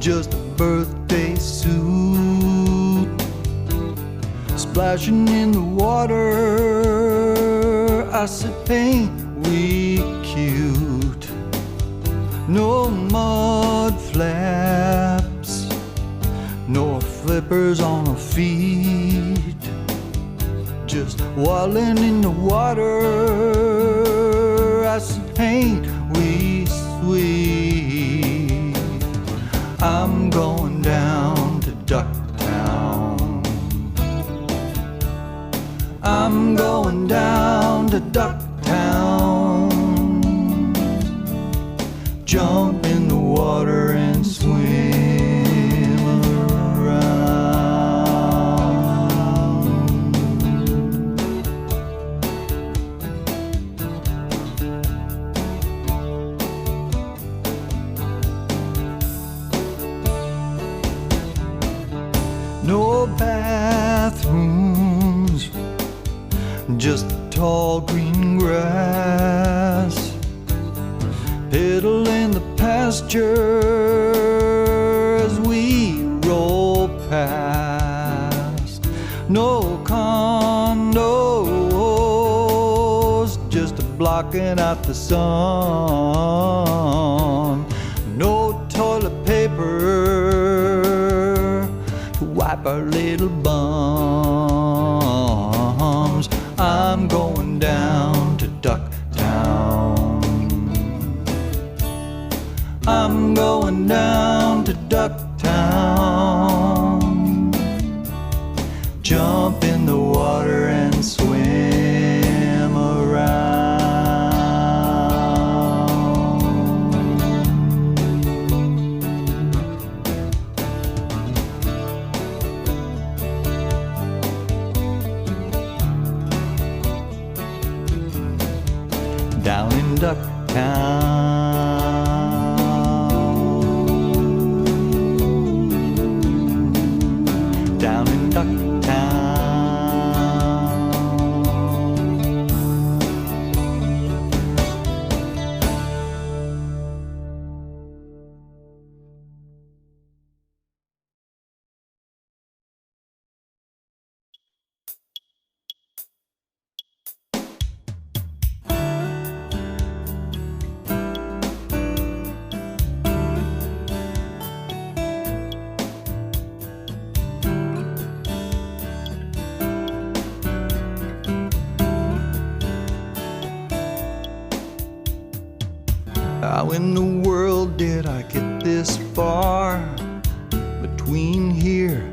just a birthday suit, splashing in the water. I said, ain't we cute? No mud flaps, no flippers on our feet, just waddling in the water. I said, ain't we sweet? I'm going down to Ducktown. I'm going down to Ducktown. Jump in the water and swim around. No bathrooms, just tall green grass. Pedal in the pasture as we roll past. No condos, just blocking out the sun. No toilet paper to wipe our little bums. I'm going down to Ducktown. I'm going down to Ducktown. Jump in the water and swim around. Down in Ducktown. Down in Ducktown. How in the world did I get this far between here